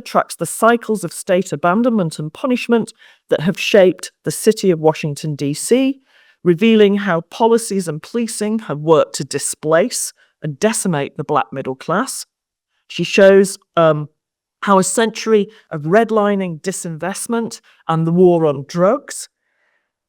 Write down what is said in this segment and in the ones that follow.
tracks the cycles of state abandonment and punishment that have shaped the city of Washington, D.C., revealing how policies and policing have worked to displace and decimate the Black middle class. She shows how a century of redlining, disinvestment, and the war on drugs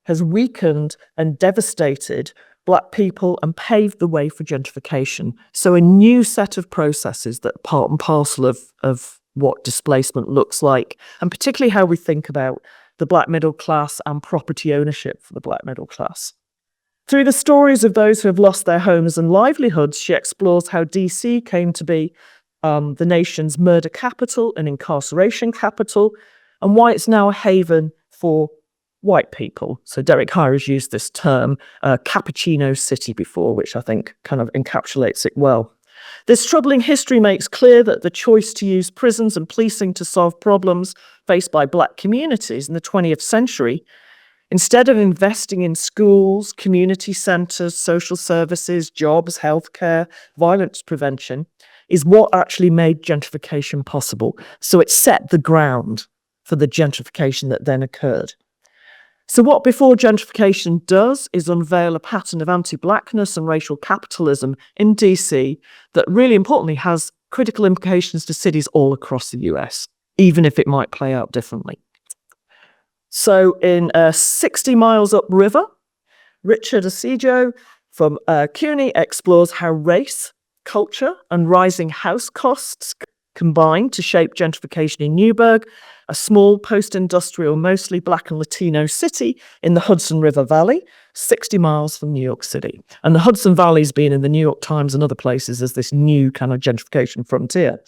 has weakened and devastated Black people and paved the way for gentrification. So a new set of processes that are part and parcel of what displacement looks like, and particularly how we think about the Black middle class and property ownership for the Black middle class. Through the stories of those who have lost their homes and livelihoods, she explores how DC came to be the nation's murder capital and incarceration capital, and why it's now a haven for white people. So Derek Hyre has used this term, cappuccino city, before, which I think kind of encapsulates it well. This troubling history makes clear that the choice to use prisons and policing to solve problems faced by Black communities in the 20th century, instead of investing in schools, community centres, social services, jobs, healthcare, violence prevention, is what actually made gentrification possible. So it set the ground for the gentrification that then occurred. So what Before Gentrification does is unveil a pattern of anti-Blackness and racial capitalism in DC that really importantly has critical implications to cities all across the US, even if it might play out differently. So in 60 Miles Upriver, Richard Asijo from CUNY explores how race, culture, and rising house costs combined to shape gentrification in Newburgh, a small post-industrial, mostly Black and Latino city in the Hudson River Valley, 60 miles from New York City. And the Hudson Valley's been in the New York Times and other places as this new kind of gentrification frontier.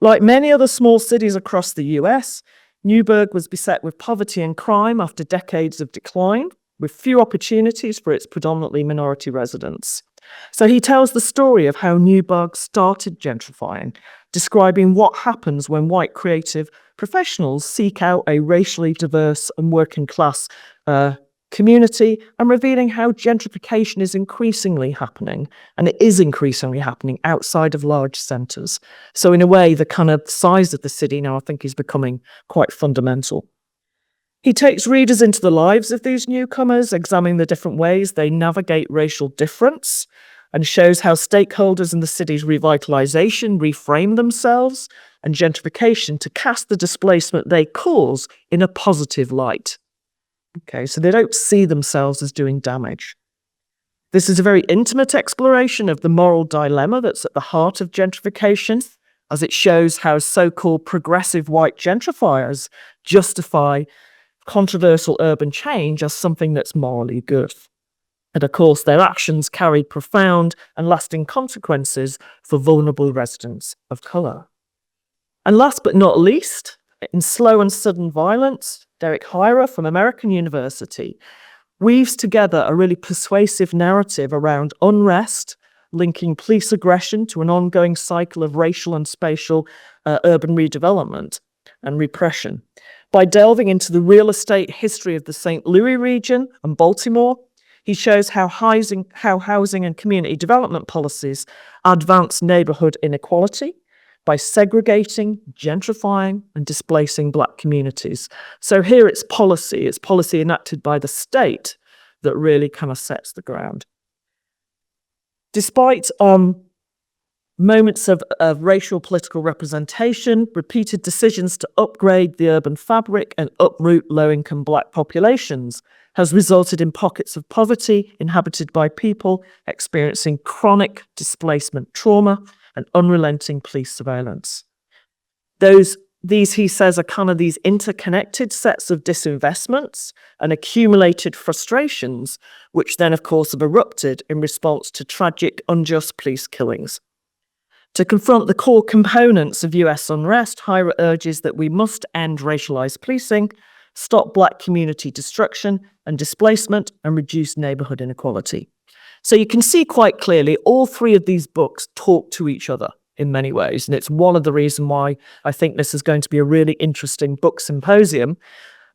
Like many other small cities across the US, Newburgh was beset with poverty and crime after decades of decline, with few opportunities for its predominantly minority residents. So he tells the story of how Newburgh started gentrifying, describing what happens when white creative professionals seek out a racially diverse and working class community, and revealing how gentrification is increasingly happening, and it is increasingly happening outside of large centres. So in a way, the kind of size of the city now I think is becoming quite fundamental. He takes readers into the lives of these newcomers, examining the different ways they navigate racial difference, and shows how stakeholders in the city's revitalisation reframe themselves and gentrification to cast the displacement they cause in a positive light. Okay, so they don't see themselves as doing damage. This is a very intimate exploration of the moral dilemma that's at the heart of gentrification, as it shows how so-called progressive white gentrifiers justify controversial urban change as something that's morally good. And of course, their actions carry profound and lasting consequences for vulnerable residents of colour. And last but not least, in Slow and Sudden Violence, Derek Hyre from American University weaves together a really persuasive narrative around unrest, linking police aggression to an ongoing cycle of racial and spatial urban redevelopment and repression. By delving into the real estate history of the St. Louis region and Baltimore, he shows how housing and community development policies advance neighbourhood inequality by segregating, gentrifying, and displacing Black communities. So here it's policy enacted by the state that really kind of sets the ground. Despite moments of racial political representation, repeated decisions to upgrade the urban fabric and uproot low-income Black populations has resulted in pockets of poverty inhabited by people experiencing chronic displacement trauma and unrelenting police surveillance. These, he says, are kind of these interconnected sets of disinvestments and accumulated frustrations, which then, of course, have erupted in response to tragic, unjust police killings. To confront the core components of US unrest, Hyre urges that we must end racialized policing, stop Black community destruction and displacement, and reduce neighborhood inequality. So you can see quite clearly all three of these books talk to each other in many ways. And it's one of the reasons why I think this is going to be a really interesting book symposium,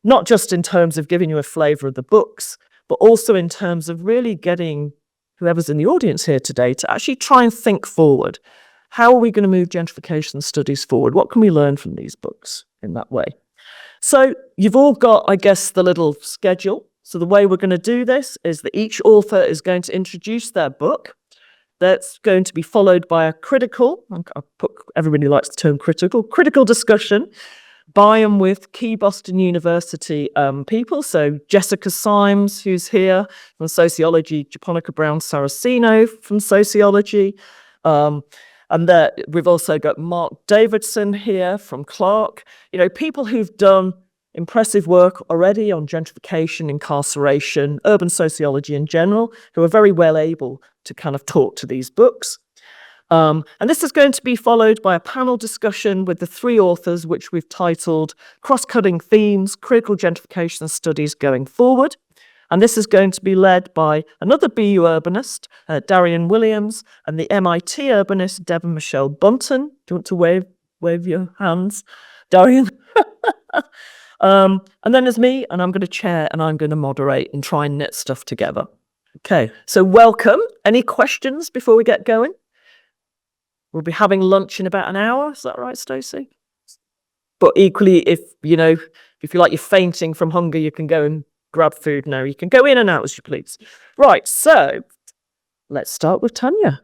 not just in terms of giving you a flavor of the books, but also in terms of really getting whoever's in the audience here today to actually try and think forward. how are we going to move gentrification studies forward? What can we learn from these books in that way? So you've all got, I guess, the little schedule. So the way we're going to do this is that each author is going to introduce their book. That's going to be followed by a critical, everybody likes the term critical discussion by and with key Boston University people. So Jessica Symes, who's here from sociology, Japonica Brown-Saraceno from sociology. And we've also got Mark Davidson here from Clark. People who've done impressive work already on gentrification, incarceration, urban sociology in general, who are very well able to kind of talk to these books. And this is going to be followed by a panel discussion with the three authors, which we've titled Cross-Cutting Themes, Critical Gentrification Studies Going Forward. And this is going to be led by another BU urbanist, Darian Williams, and the MIT urbanist, Devon Michelle Bunton. Do you want to wave your hands, Darian? And then there's me, and I'm going to chair, and I'm going to moderate and try and knit stuff together. Okay, so welcome. Any questions before we get going? We'll be having lunch in about an hour. Is that right, Stacey? But equally, if you feel like you're fainting from hunger, you can go and grab food now. You can go in and out as you please. Right, so let's start with Tanya.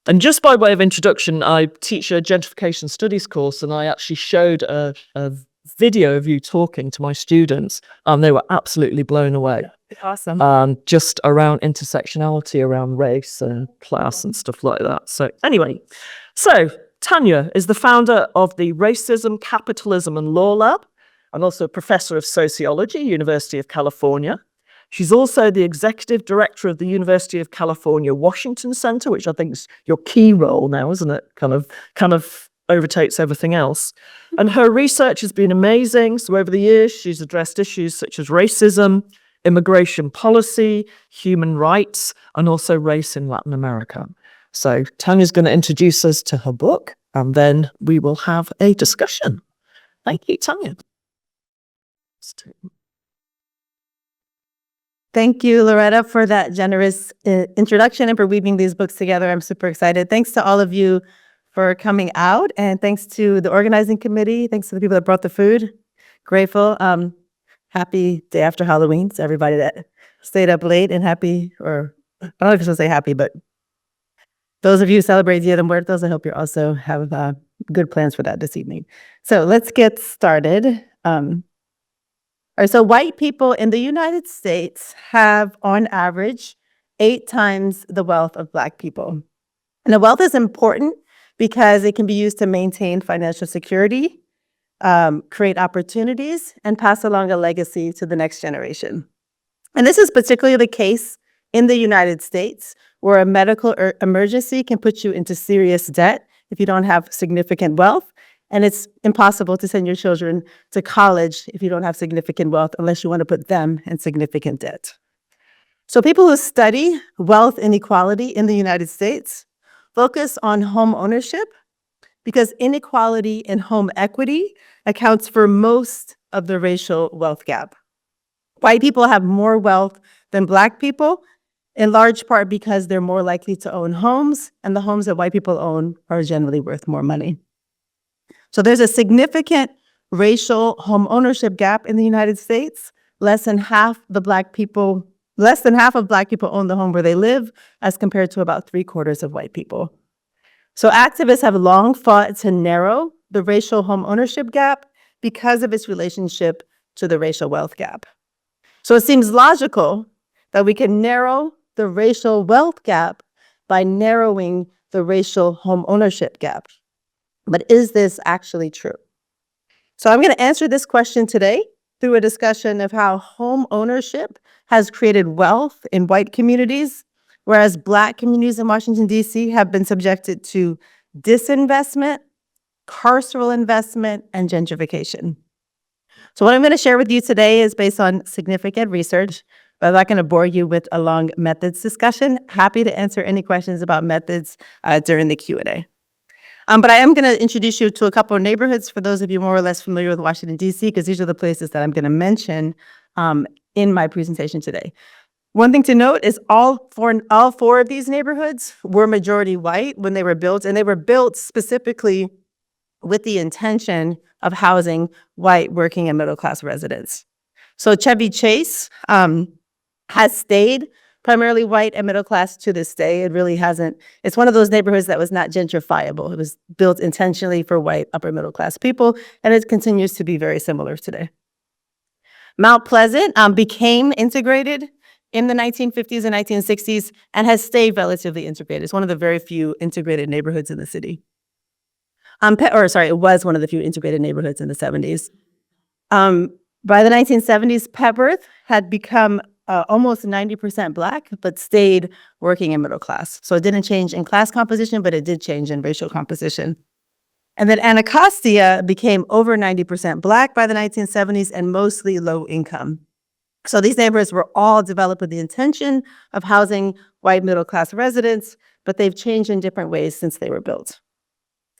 And just by way of introduction, I teach a gentrification studies course, and I actually showed a video of you talking to my students, and they were absolutely blown away. Awesome. Just around intersectionality, around race and class and stuff like that. So anyway, Tanya is the founder of the Racism, Capitalism and Law Lab, and also a professor of sociology, University of California. She's also the executive director of the University of California Washington Center, which I think is your key role now, isn't it? Kind of overtakes everything else. And her research has been amazing. So over the years, she's addressed issues such as racism, immigration policy, human rights, and also race in Latin America. So Tanya's going to introduce us to her book, and then we will have a discussion. Thank you, Tanya. Thank you, Loretta, for that generous introduction and for weaving these books together. I'm super excited. Thanks to all of you for coming out, and thanks to the organizing committee. Thanks to the people that brought the food. Grateful. Happy day after Halloween to everybody that stayed up late, and happy, or I don't know if I should say happy, but those of you who celebrate Dia de Muertos, I hope you also have good plans for that this evening. So let's get started. All right, so white people in the United States have, on average, 8 times the wealth of Black people. And the wealth is important because it can be used to maintain financial security, create opportunities, and pass along a legacy to the next generation. And this is particularly the case in the United States, where a medical emergency can put you into serious debt if you don't have significant wealth. And it's impossible to send your children to college if you don't have significant wealth, unless you want to put them in significant debt. So people who study wealth inequality in the United States focus on home ownership, because inequality in home equity accounts for most of the racial wealth gap. White people have more wealth than Black people, in large part because they're more likely to own homes, and the homes that white people own are generally worth more money. So there's a significant racial home ownership gap in the United States. Less than half of Black people own the home where they live, as compared to about 3/4 of white people. So activists have long fought to narrow the racial home ownership gap because of its relationship to the racial wealth gap. So it seems logical that we can narrow the racial wealth gap by narrowing the racial home ownership gap. But is this actually true? So I'm going to answer this question today through a discussion of how home ownership has created wealth in white communities, whereas Black communities in Washington, D.C. have been subjected to disinvestment, carceral investment, and gentrification. So what I'm going to share with you today is based on significant research, but I'm not going to bore you with a long methods discussion. Happy to answer any questions about methods during the Q&A. But I am going to introduce you to a couple of neighborhoods for those of you more or less familiar with Washington, D.C., because these are the places that I'm going to mention in my presentation today. One thing to note is all four of these neighborhoods were majority white when they were built, and they were built specifically with the intention of housing white working and middle-class residents. So Chevy Chase has stayed primarily white and middle-class to this day. It really hasn't. It's one of those neighborhoods that was not gentrifiable. It was built intentionally for white upper middle-class people, and it continues to be very similar today. Mount Pleasant became integrated in the 1950s and 1960s and has stayed relatively integrated. It's one of the very few integrated neighborhoods in the city. It was one of the few integrated neighborhoods in the 70s. By the 1970s, Pepworth had become almost 90% Black, but stayed working and middle class. So it didn't change in class composition, but it did change in racial composition. And then Anacostia became over 90% Black by the 1970s and mostly low income. So these neighborhoods were all developed with the intention of housing white middle-class residents, but they've changed in different ways since they were built.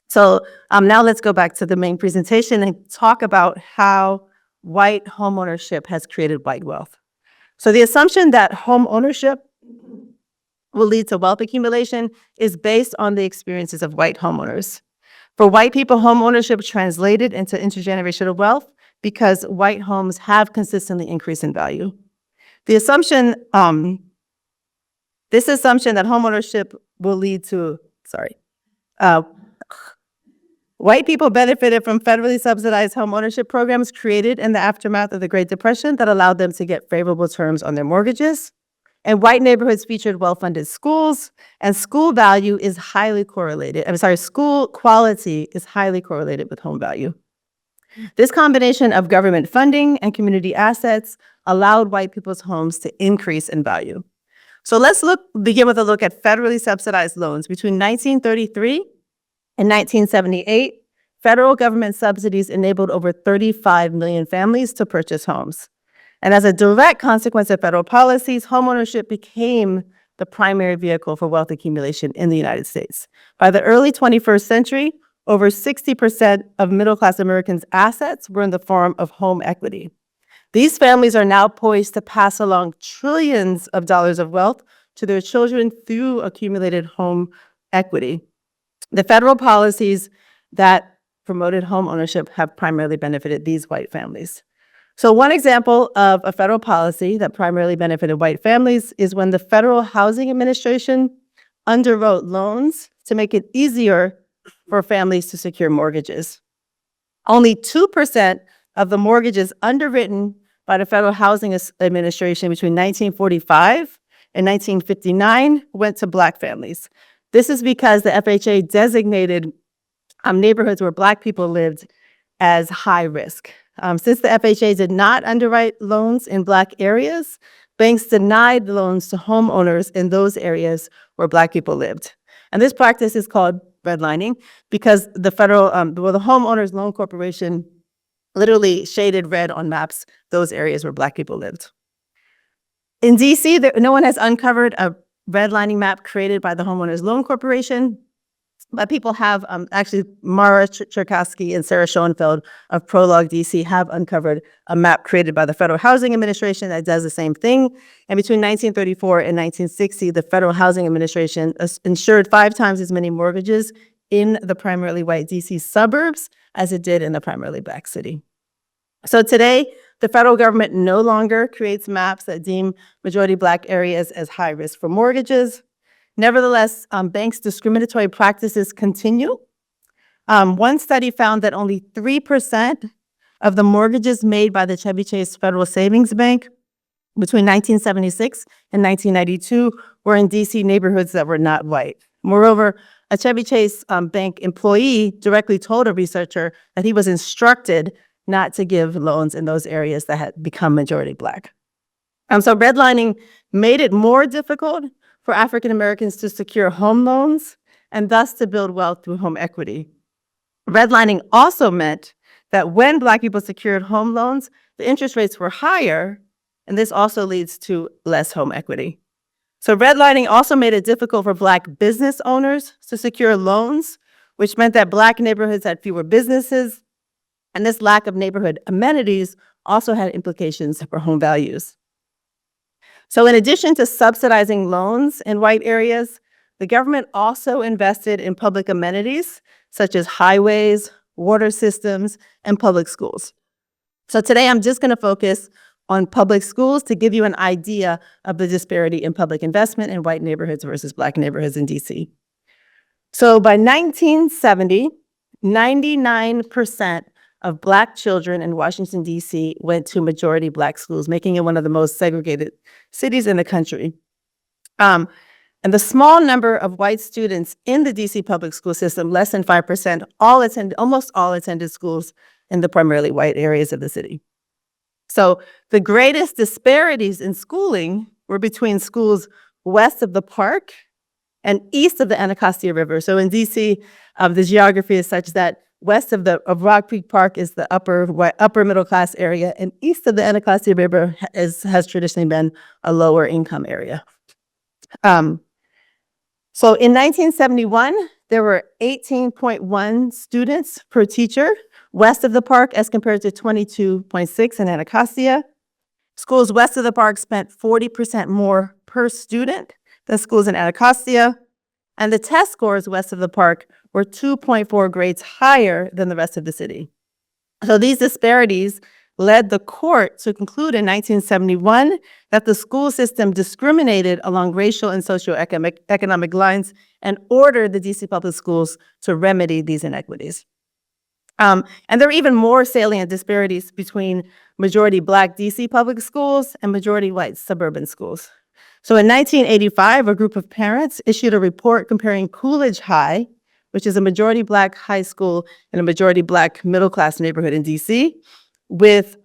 So now let's go back to the main presentation and talk about how white homeownership has created white wealth. So the assumption that home ownership will lead to wealth accumulation is based on the experiences of white homeowners. For white people, home ownership translated into intergenerational wealth because white homes have consistently increased in value. This assumption that homeownership will lead to, white people benefited from federally subsidized home ownership programs created in the aftermath of the Great Depression that allowed them to get favorable terms on their mortgages. And white neighborhoods featured well-funded schools, and school quality is highly correlated with home value. This combination of government funding and community assets allowed white people's homes to increase in value. So let's begin with a look at federally subsidized loans. Between 1933 and 1978, federal government subsidies enabled over 35 million families to purchase homes. And as a direct consequence of federal policies, homeownership became the primary vehicle for wealth accumulation in the United States. By the early 21st century, over 60% of middle-class Americans' assets were in the form of home equity. These families are now poised to pass along trillions of dollars of wealth to their children through accumulated home equity. The federal policies that promoted home ownership have primarily benefited these white families. So one example of a federal policy that primarily benefited white families is when the Federal Housing Administration underwrote loans to make it easier for families to secure mortgages. Only 2% of the mortgages underwritten by the Federal Housing Administration between 1945 and 1959 went to Black families. This is because the FHA designated neighborhoods where Black people lived as high risk. Since the FHA did not underwrite loans in Black areas, banks denied loans to homeowners in those areas where Black people lived. And this practice is called redlining because the Homeowners Loan Corporation literally shaded red on maps those areas where Black people lived. In DC, no one has uncovered a redlining map created by the Homeowners Loan Corporation, but people have, actually Mara Cherkasky and Sarah Schoenfeld of Prologue DC have uncovered a map created by the Federal Housing Administration that does the same thing. And between 1934 and 1960, the Federal Housing Administration insured 5 times as many mortgages in the primarily white DC suburbs as it did in the primarily Black city. So today, the federal government no longer creates maps that deem majority Black areas as high risk for mortgages. Nevertheless, banks' discriminatory practices continue. One study found that only 3% of the mortgages made by the Chevy Chase Federal Savings Bank between 1976 and 1992 were in DC neighborhoods that were not white. Moreover, a Chevy Chase bank employee directly told a researcher that he was instructed not to give loans in those areas that had become majority Black. So redlining made it more difficult for African Americans to secure home loans and thus to build wealth through home equity. Redlining also meant that when Black people secured home loans, the interest rates were higher, and this also leads to less home equity. So redlining also made it difficult for Black business owners to secure loans, which meant that Black neighborhoods had fewer businesses, and this lack of neighborhood amenities also had implications for home values. So in addition to subsidizing loans in white areas, the government also invested in public amenities such as highways, water systems, and public schools. So today I'm just going to focus on public schools to give you an idea of the disparity in public investment in white neighborhoods versus Black neighborhoods in DC. So by 1970, 99% of Black children in Washington, D.C. went to majority Black schools, making it one of the most segregated cities in the country. And the small number of white students in the D.C. public school system, less than 5%, almost all attended schools in the primarily white areas of the city. So the greatest disparities in schooling were between schools west of the park and east of the Anacostia River. So in DC, the geography is such that west of Rock Creek Park is the upper middle class area, and east of the Anacostia River has traditionally been a lower income area. So in 1971, there were 18.1 students per teacher west of the park as compared to 22.6 in Anacostia. Schools west of the park spent 40% more per student than schools in Anacostia, and the test scores west of the park were 2.4 grades higher than the rest of the city. So these disparities led the court to conclude in 1971 that the school system discriminated along racial and socioeconomic lines and ordered the DC public schools to remedy these inequities. And there were even more salient disparities between majority Black DC public schools and majority white suburban schools. So in 1985, a group of parents issued a report comparing Coolidge High, which is a majority Black high school in a majority Black middle-class neighborhood in DC, with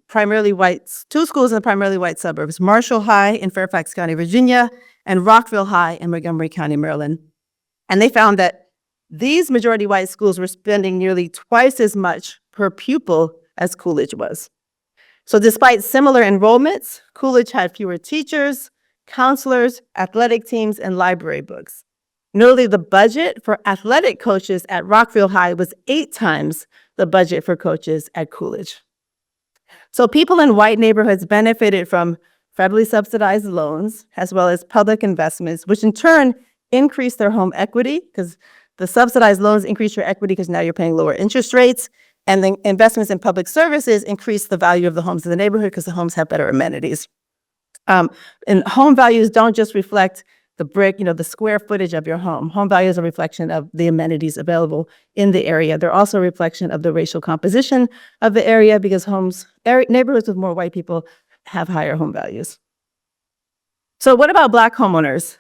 primarily white, two schools in the primarily white suburbs, Marshall High in Fairfax County, Virginia, and Rockville High in Montgomery County, Maryland. And they found that these majority white schools were spending nearly twice as much per pupil as Coolidge was. So despite similar enrollments, Coolidge had fewer teachers, counselors, athletic teams, and library books. Notably, the budget for athletic coaches at Rockville High was 8 times the budget for coaches at Coolidge. So people in white neighborhoods benefited from federally subsidized loans, as well as public investments, which in turn increased their home equity, because the subsidized loans increase your equity because now you're paying lower interest rates, and the investments in public services increase the value of the homes in the neighborhood because the homes have better amenities. And home values don't just reflect the brick, the square footage of your home. Home value is a reflection of the amenities available in the area. They're also a reflection of the racial composition of the area because neighborhoods with more white people have higher home values. So what about Black homeowners?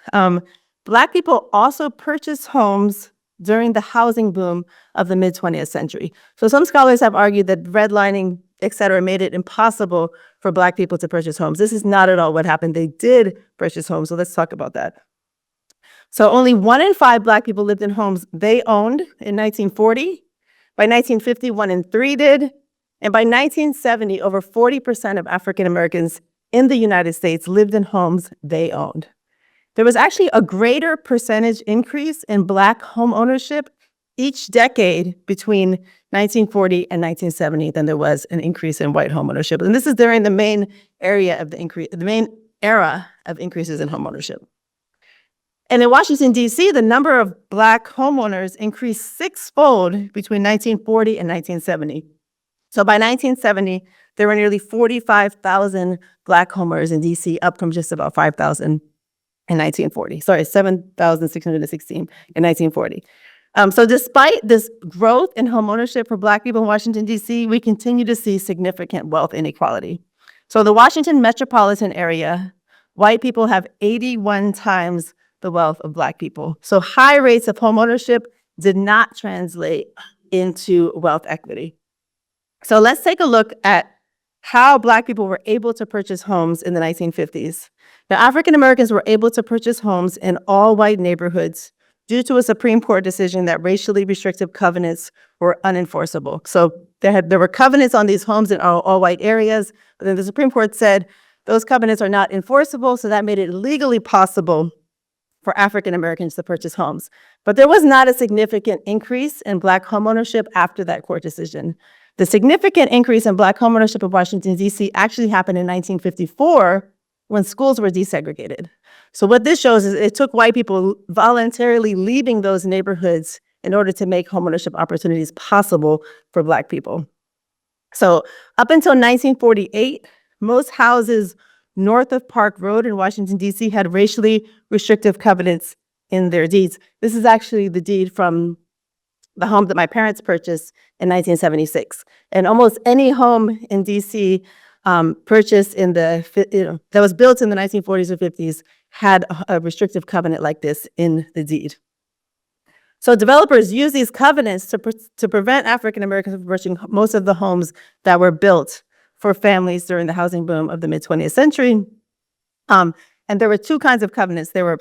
Black people also purchased homes during the housing boom of the mid-20th century. So some scholars have argued that redlining, et cetera, made it impossible for Black people to purchase homes. This is not at all what happened. They did purchase homes, so let's talk about that. So only 1 in 5 Black people lived in homes they owned in 1940. By 1950, 1 in 3 did. And by 1970, over 40% of African Americans in the United States lived in homes they owned. There was actually a greater percentage increase in Black home ownership each decade between 1940 and 1970 than there was an increase in white home ownership. And this is during the main era of increases in home ownership. And in Washington, D.C., the number of Black homeowners increased 6-fold between 1940 and 1970. So by 1970, there were nearly 45,000 Black homeowners in D.C., up from just about 5,000 in 1940. Sorry, 7,616 in 1940. So despite this growth in homeownership for Black people in Washington, D.C., we continue to see significant wealth inequality. So the Washington metropolitan area, white people have 81 times the wealth of Black people. So high rates of homeownership did not translate into wealth equity. So let's take a look at how Black people were able to purchase homes in the 1950s. Now, African Americans were able to purchase homes in all white neighborhoods due to a Supreme Court decision that racially restrictive covenants were unenforceable. So there were covenants on these homes in all white areas, but then the Supreme Court said those covenants are not enforceable, so that made it legally possible for African Americans to purchase homes. But there was not a significant increase in Black homeownership after that court decision. The significant increase in Black homeownership in Washington, D.C. actually happened in 1954 when schools were desegregated. So what this shows is it took white people voluntarily leaving those neighborhoods in order to make homeownership opportunities possible for Black people. So up until 1948, most houses north of Park Road in Washington, D.C. had racially restrictive covenants in their deeds. This is actually the deed from the home that my parents purchased in 1976. And almost any home in D.C. Purchased in that was built in the 1940s or 50s had a restrictive covenant like this in the deed. So developers use these covenants to prevent African Americans from purchasing most of the homes that were built for families during the housing boom of the mid-20th century. And there were two kinds of covenants. There were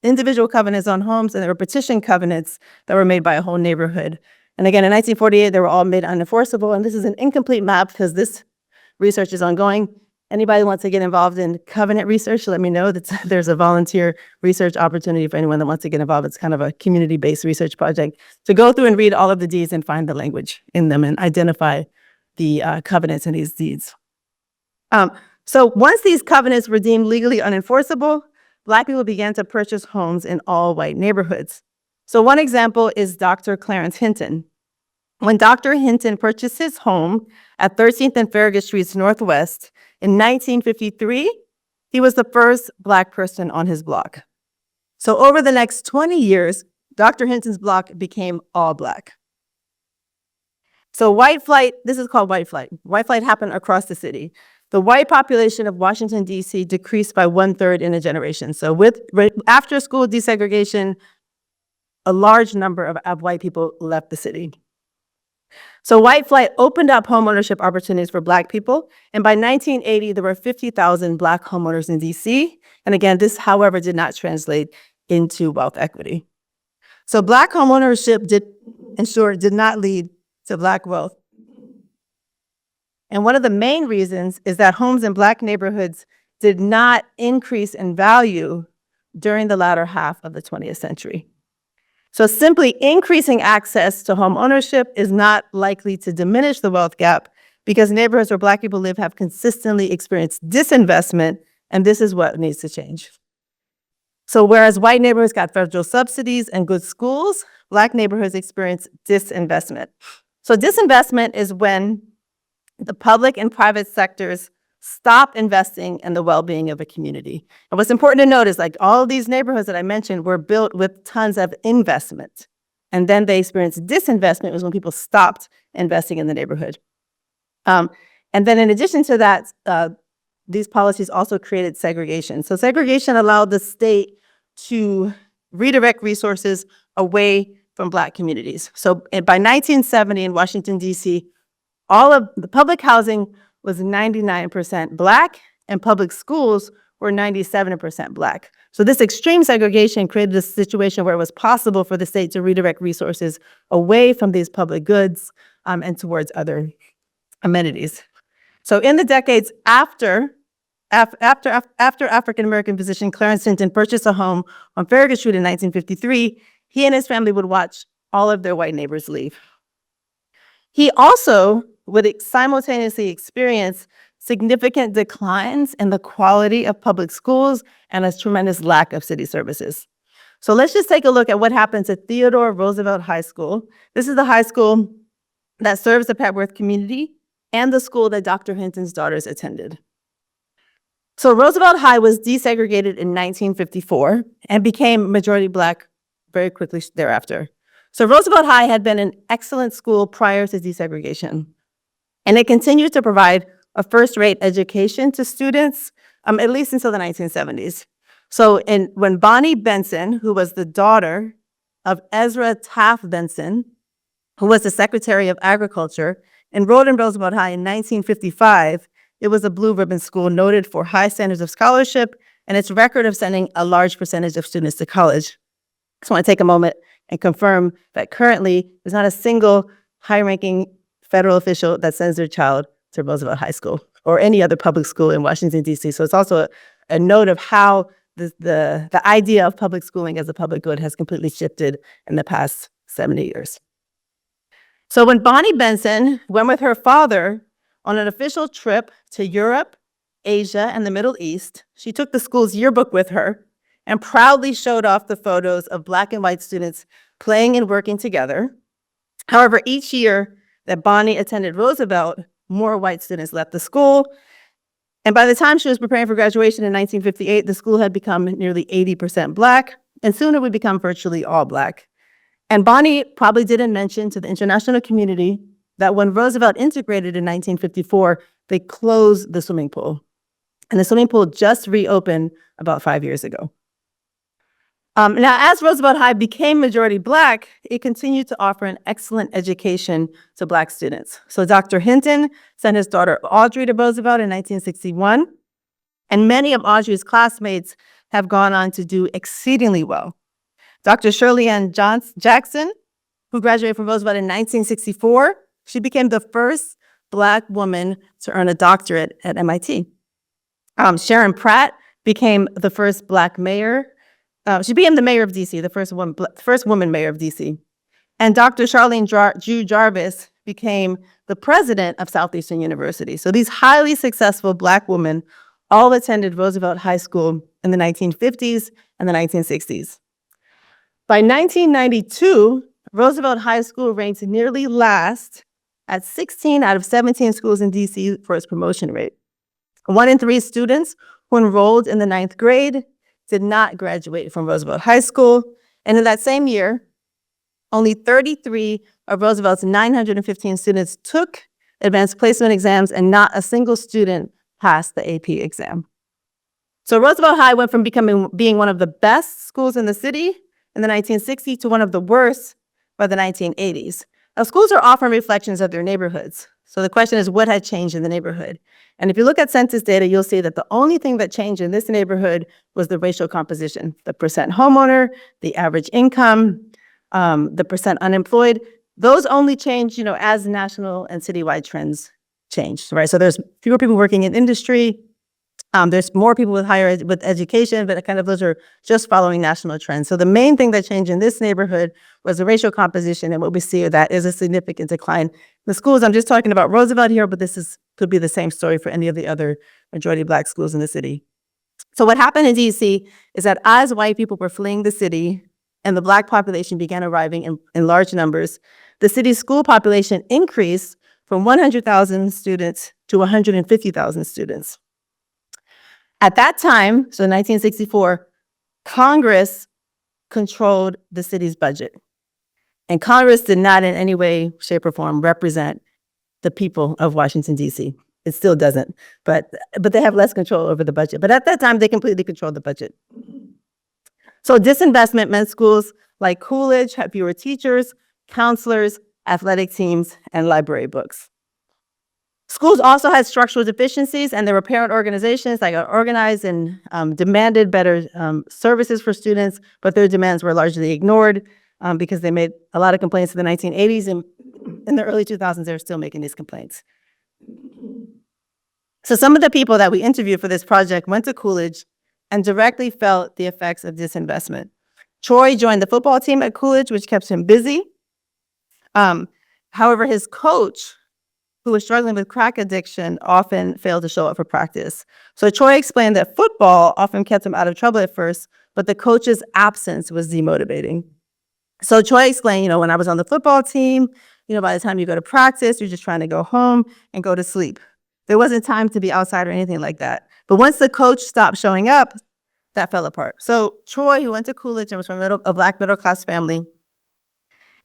individual covenants on homes, and there were petition covenants that were made by a whole neighborhood. And again, in 1948, they were all made unenforceable. And this is an incomplete map because this research is ongoing. Anybody wants to get involved in covenant research, let me know. There's a volunteer research opportunity for anyone that wants to get involved. It's kind of a community-based research project to go through and read all of the deeds and find the language in them and identify the covenants in these deeds. So once these covenants were deemed legally unenforceable, Black people began to purchase homes in all white neighborhoods. So one example is Dr. Clarence Hinton. When Dr. Hinton purchased his home at 13th and Farragut Streets Northwest in 1953, he was the first Black person on his block. So over the next 20 years, Dr. Hinton's block became all Black. So white flight, this is called white flight. White flight happened across the city. The white population of Washington, D.C. decreased by 1/3 in a generation. So after school desegregation, a large number of white people left the city. So white flight opened up homeownership opportunities for Black people. And by 1980, there were 50,000 Black homeowners in D.C. And again, this, however, did not translate into wealth equity. So Black homeownership did not lead to Black wealth. And one of the main reasons is that homes in Black neighborhoods did not increase in value during the latter half of the 20th century. So simply increasing access to home ownership is not likely to diminish the wealth gap because neighborhoods where Black people live have consistently experienced disinvestment, and this is what needs to change. So whereas white neighborhoods got federal subsidies and good schools, Black neighborhoods experience disinvestment. So disinvestment is when the public and private sectors stop investing in the well-being of a community. And what's important to note is like all of these neighborhoods that I mentioned were built with tons of investment. And then they experienced disinvestment was when people stopped investing in the neighborhood. And then in addition to that, these policies also created segregation. So segregation allowed the state to redirect resources away from Black communities. So by 1970 in Washington, D.C., all of the public housing was 99% Black, and public schools were 97% Black. So this extreme segregation created a situation where it was possible for the state to redirect resources away from these public goods and towards other amenities. So in the decades after African-American physician Clarence Hinton purchased a home on Farragut Street in 1953, he and his family would watch all of their white neighbors leave. He also would simultaneously experience significant declines in the quality of public schools and a tremendous lack of city services. So let's just take a look at what happens at Theodore Roosevelt High School. This is the high school that serves the Petworth community and the school that Dr. Hinton's daughters attended. So Roosevelt High was desegregated in 1954 and became majority Black very quickly thereafter. So Roosevelt High had been an excellent school prior to desegregation, and it continued to provide a first-rate education to students, at least until the 1970s. So when Bonnie Benson, who was the daughter of Ezra Taft Benson, who was the Secretary of Agriculture, enrolled in Roosevelt High in 1955, it was a blue ribbon school noted for high standards of scholarship and its record of sending a large percentage of students to college. I just want to take a moment and confirm that currently there's not a single high-ranking federal official that sends their child to Roosevelt High School or any other public school in Washington, D.C. So it's also a note of how the idea of public schooling as a public good has completely shifted in the past 70 years. So when Bonnie Benson went with her father on an official trip to Europe Asia, and the Middle East, she took the school's yearbook with her and proudly showed off the photos of Black and white students playing and working together. However, each year that Bonnie attended Roosevelt, more white students left the school. And by the time she was preparing for graduation in 1958, the school had become nearly 80% Black, and soon it would become virtually all Black. And Bonnie probably didn't mention to the international community that when Roosevelt integrated in 1954, they closed the swimming pool. And the swimming pool just reopened about 5 years ago. Now, as Roosevelt High became majority Black, it continued to offer an excellent education to Black students. So Dr. Hinton sent his daughter Audrey to Roosevelt in 1961, and many of Audrey's classmates have gone on to do exceedingly well. Dr. Shirley Ann Jackson, who graduated from Roosevelt in 1964, she became the first Black woman to earn a doctorate at MIT. Sharon Pratt became the first Black mayor. She became the mayor of DC, the first woman mayor of DC. And Dr. Charlene Drew Jarvis became the president of Southeastern University. So these highly successful Black women all attended Roosevelt High School in the 1950s and the 1960s. By 1992, Roosevelt High School ranked nearly last at 16 out of 17 schools in DC for its promotion rate. 1 in 3 students who enrolled in the 9th grade did not graduate from Roosevelt High School. And in that same year, only 33 of Roosevelt's 915 students took advanced placement exams, and not a single student passed the AP exam. So Roosevelt High went from being one of the best schools in the city in the 1960s to one of the worst by the 1980s. Now, schools are often reflections of their neighborhoods. So the question is, what had changed in the neighborhood? And if you look at census data, you'll see that the only thing that changed in this neighborhood was the racial composition, the percent homeowner, the average income, the percent unemployed. Those only changed, as national and citywide trends changed, right? So there's fewer people working in industry. There's more people with with education, but those are just following national trends. So the main thing that changed in this neighborhood was the racial composition, and what we see that is a significant decline in the schools. I'm just talking about Roosevelt here, but this could be the same story for any of the other majority Black schools in the city. So what happened in DC is that as white people were fleeing the city and the Black population began arriving in large numbers, the city's school population increased from 100,000 students to 150,000 students. At that time, so in 1964, Congress controlled the city's budget. And Congress did not in any way, shape, or form represent the people of Washington, D.C. It still doesn't, but they have less control over the budget. But at that time, they completely controlled the budget. So disinvestment meant schools like Coolidge had fewer teachers, counselors, athletic teams, and library books. Schools also had structural deficiencies, and there were parent organizations that got organized and demanded better services for students, but their demands were largely ignored because they made a lot of complaints in the 1980s, and in the early 2000s, they were still making these complaints. So some of the people that we interviewed for this project went to Coolidge and directly felt the effects of disinvestment. Troy joined the football team at Coolidge, which kept him busy. However, his coach, who was struggling with crack addiction, often failed to show up for practice. So Troy explained that football often kept him out of trouble at first, but the coach's absence was demotivating. So Troy explained, when I was on the football team, by the time you go to practice, you're just trying to go home and go to sleep. There wasn't time to be outside or anything like that. But once the coach stopped showing up, that fell apart. So Troy, who went to Coolidge and was from a Black middle-class family,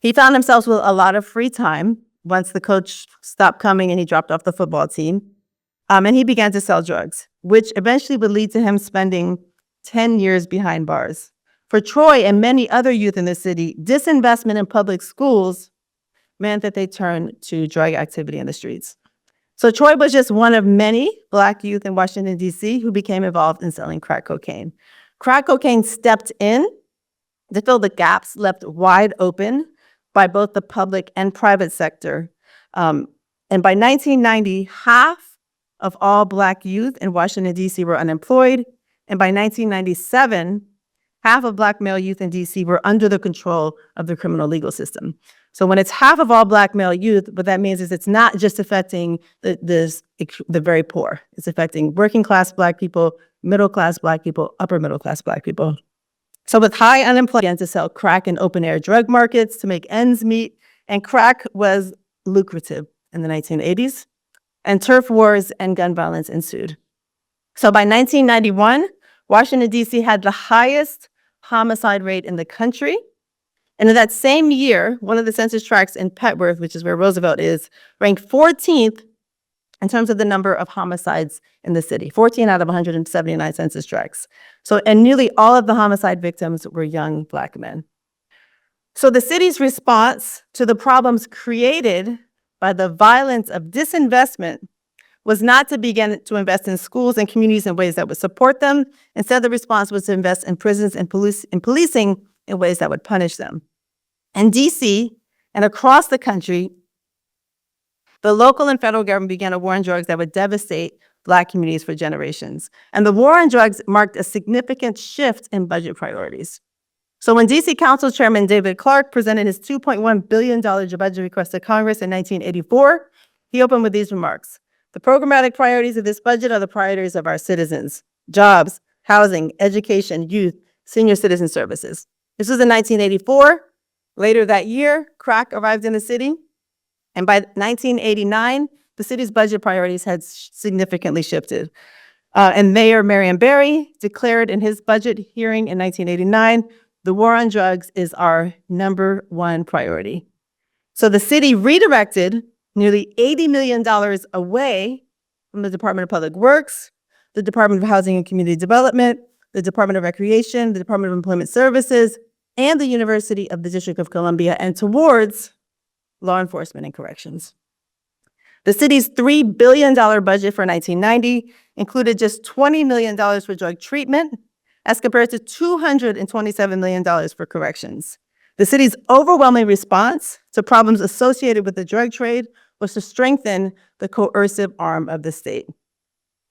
he found himself with a lot of free time once the coach stopped coming and he dropped off the football team. And he began to sell drugs, which eventually would lead to him spending 10 years behind bars. For Troy and many other youth in the city, disinvestment in public schools meant that they turned to drug activity in the streets. So Troy was just one of many Black youth in Washington, D.C. who became involved in selling crack cocaine. Crack cocaine stepped in to fill the gaps left wide open by both the public and private sector. And by 1990, half of all Black youth in Washington, D.C. were unemployed. And by 1997, half of Black male youth in DC were under the control of the criminal legal system. So when it's half of all Black male youth, what that means is it's not just affecting the very poor. It's affecting working class Black people, middle class Black people, upper middle class Black people. So with high unemployment, began to sell crack in open air drug markets to make ends meet, and crack was lucrative in the 1980s, and turf wars and gun violence ensued. So by 1991, Washington, D.C. had the highest homicide rate in the country. And in that same year, one of the census tracts in Petworth, which is where Roosevelt is, ranked 14th in terms of the number of homicides in the city, 14 out of 179 census tracts. So, and nearly all of the homicide victims were young Black men. So the city's response to the problems created by the violence of disinvestment was not to begin to invest in schools and communities in ways that would support them. Instead, the response was to invest in prisons and policing in ways that would punish them. In DC and across the country, the local and federal government began a war on drugs that would devastate Black communities for generations. And the war on drugs marked a significant shift in budget priorities. So when DC Council Chairman David Clark presented his $2.1 billion budget request to Congress in 1984, he opened with these remarks. The programmatic priorities of this budget are the priorities of our citizens: jobs, housing, education, youth, senior citizen services. This was in 1984. Later that year, crack arrived in the city. And by 1989, the city's budget priorities had significantly shifted. And Mayor Marion Barry declared in his budget hearing in 1989, the war on drugs is our #1 priority. So the city redirected nearly $80 million away from the Department of Public Works, the Department of Housing and Community Development, the Department of Recreation, the Department of Employment Services, and the University of the District of Columbia, and towards law enforcement and corrections. The city's $3 billion budget for 1990 included just $20 million for drug treatment, as compared to $227 million for corrections. The city's overwhelming response to problems associated with the drug trade was to strengthen the coercive arm of the state.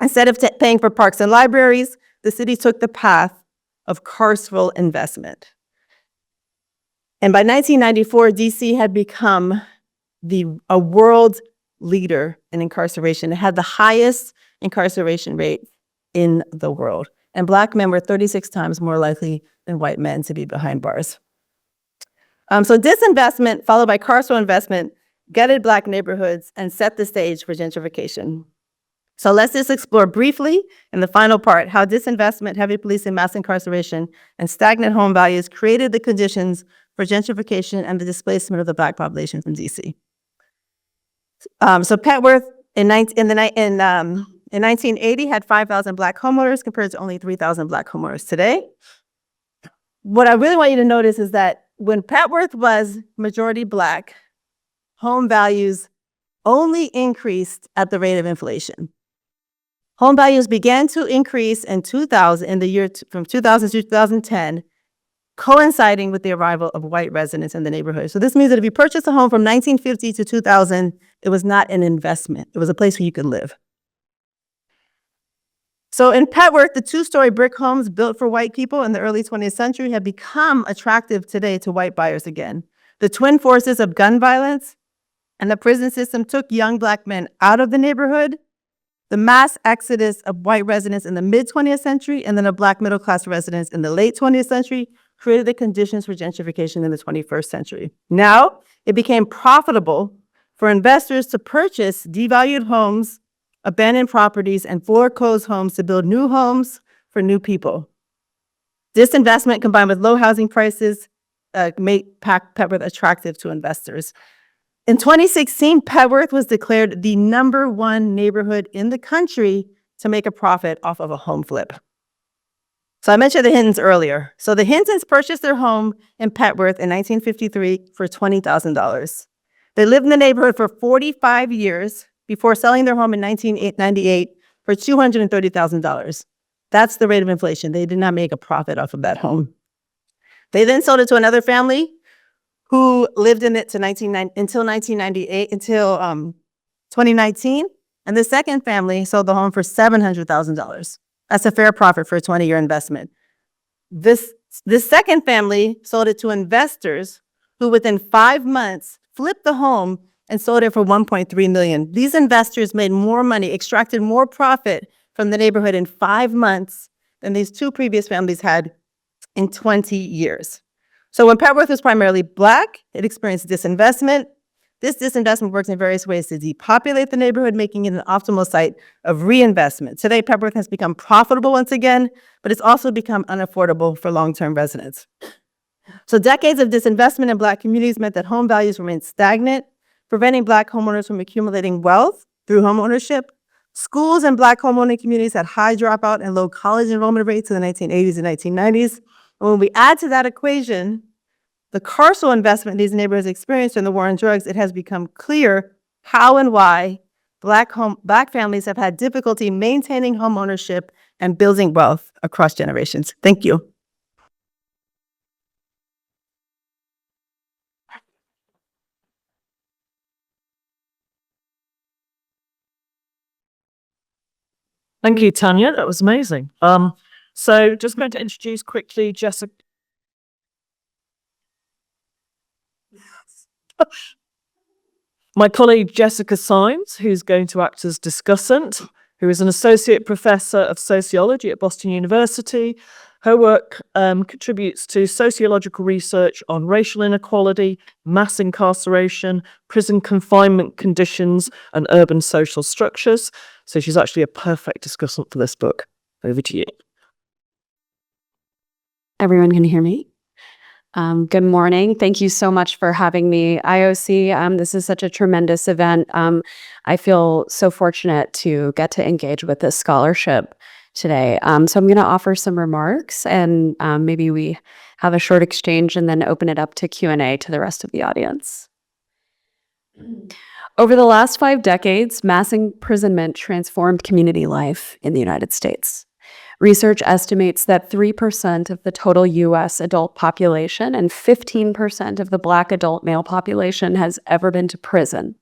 Instead of paying for parks and libraries, the city took the path of carceral investment. And by 1994, DC had become a world leader in incarceration. It had the highest incarceration rate in the world. And Black men were 36 times more likely than white men to be behind bars. So disinvestment followed by carceral investment gutted Black neighborhoods and set the stage for gentrification. So let's just explore briefly in the final part how disinvestment, heavy policing, mass incarceration, and stagnant home values created the conditions for gentrification and the displacement of the Black population from DC. So Petworth in 1980 had 5,000 Black homeowners compared to only 3,000 Black homeowners today. What I really want you to notice is that when Petworth was majority Black, home values only increased at the rate of inflation. Home values began to increase in 2000, in the year from 2000 to 2010, coinciding with the arrival of white residents in the neighborhood. So this means that if you purchased a home from 1950 to 2000, it was not an investment. It was a place where you could live. So in Petworth, the two-story brick homes built for white people in the early 20th century have become attractive today to white buyers again. The twin forces of gun violence and the prison system took young Black men out of the neighborhood. The mass exodus of white residents in the mid-20th century and then of Black middle-class residents in the late 20th century created the conditions for gentrification in the 21st century. Now, it became profitable for investors to purchase devalued homes, abandoned properties, and foreclosed homes to build new homes for new people. This investment, combined with low housing prices, made Petworth attractive to investors. In 2016, Petworth was declared the #1 neighborhood in the country to make a profit off of a home flip. So I mentioned the Hintons earlier. So the Hintons purchased their home in Petworth in 1953 for $20,000. They lived in the neighborhood for 45 years before selling their home in 1998 for $230,000. That's the rate of inflation. They did not make a profit off of that home. They then sold it to another family who lived in it until 2019. And the second family sold the home for $700,000. That's a fair profit for a 20-year investment. This This second family sold it to investors who within 5 months flipped the home and sold it for $1.3 million. These investors made more money, extracted more profit from the neighborhood in 5 months than these two previous families had in 20 years. So when Petworth was primarily Black, it experienced disinvestment. This disinvestment works in various ways to depopulate the neighborhood, making it an optimal site of reinvestment. Today, Petworth has become profitable once again, but it's also become unaffordable for long-term residents. So decades of disinvestment in Black communities meant that home values remained stagnant, preventing Black homeowners from accumulating wealth through homeownership. Schools in Black homeowning communities had high dropout and low college enrollment rates in the 1980s and 1990s. And when we add to that equation the carceral investment these neighborhoods experienced in the war on drugs, it has become clear how and why Black families have had difficulty maintaining home ownership and building wealth across generations. Thank you. Thank you, Tanya. That was amazing. So just going to introduce quickly Jessica. My colleague Jessica Symes, who's going to act as discussant, who is an associate professor of sociology at Boston University. Her work contributes to sociological research on racial inequality, mass incarceration, prison confinement conditions, and urban social structures. So she's actually a perfect discussant for this book. Over to you. Everyone can hear me? Good morning. Thank you so much for having me, IOC. This is such a tremendous event. I feel so fortunate to get to engage with this scholarship today. So I'm going to offer some remarks and maybe we have a short exchange and then open it up to Q&A to the rest of the audience. Over the last 5 decades, mass imprisonment transformed community life in the United States. Research estimates that 3% of the total U.S. adult population and 15% of the Black adult male population has ever been to prison.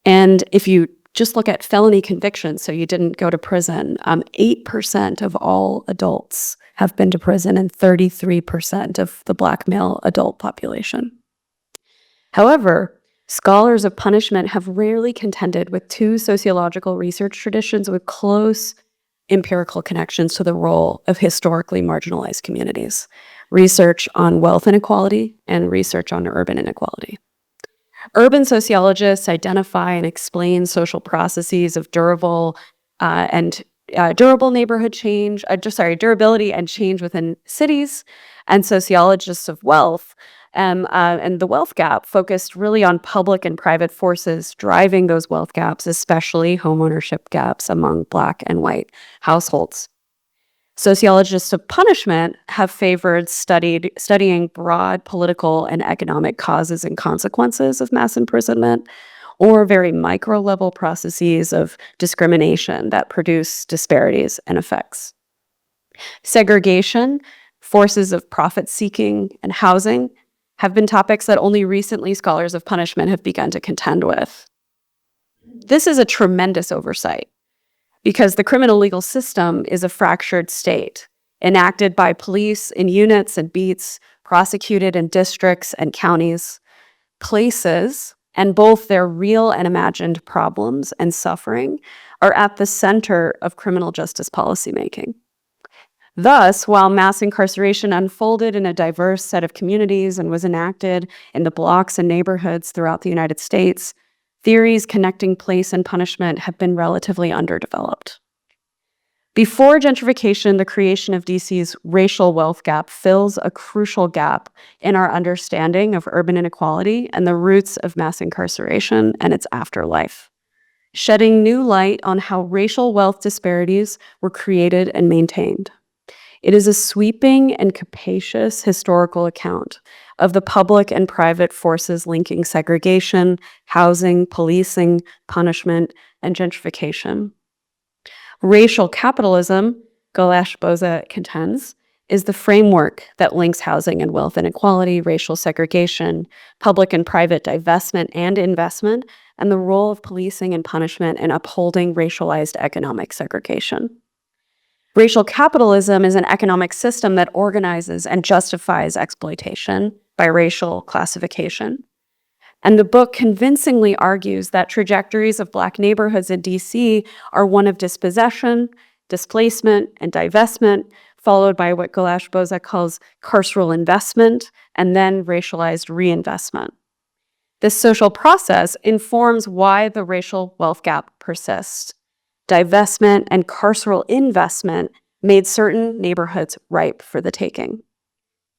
And if you just look at felony convictions, so you didn't go to prison, 8% of all adults have been to prison and 33% of the Black male adult population. However, scholars of punishment have rarely contended with 2 sociological research traditions with close empirical connections to the role of historically marginalized communities: research on wealth inequality and research on urban inequality. Urban sociologists identify and explain social processes of durable neighborhood change, durability and change within cities, and sociologists of wealth and the wealth gap focused really on public and private forces driving those wealth gaps, especially homeownership gaps among Black and white households. Sociologists of punishment have favored studying broad political and economic causes and consequences of mass imprisonment, or very micro-level processes of discrimination that produce disparities and effects. Segregation, forces of profit-seeking, and housing have been topics that only recently scholars of punishment have begun to contend with. This is a tremendous oversight because the criminal legal system is a fractured state, enacted by police in units and beats, prosecuted in districts and counties, places, and both their real and imagined problems and suffering are at the center of criminal justice policymaking. Thus, while mass incarceration unfolded in a diverse set of communities and was enacted in the blocks and neighborhoods throughout the United States, theories connecting place and punishment have been relatively underdeveloped. Before gentrification, the creation of DC's racial wealth gap fills a crucial gap in our understanding of urban inequality and the roots of mass incarceration and its afterlife, shedding new light on how racial wealth disparities were created and maintained. It is a sweeping and capacious historical account of the public and private forces linking segregation, housing, policing, punishment, and gentrification. Racial capitalism, Golash-Boza contends, is the framework that links housing and wealth inequality, racial segregation, public and private divestment and investment, and the role of policing and punishment in upholding racialized economic segregation. Racial capitalism is an economic system that organizes and justifies exploitation by racial classification. And the book convincingly argues that trajectories of Black neighborhoods in DC are one of dispossession, displacement, and divestment, followed by what Golash-Boza calls carceral investment, and then racialized reinvestment. This social process informs why the racial wealth gap persists. Divestment and carceral investment made certain neighborhoods ripe for the taking.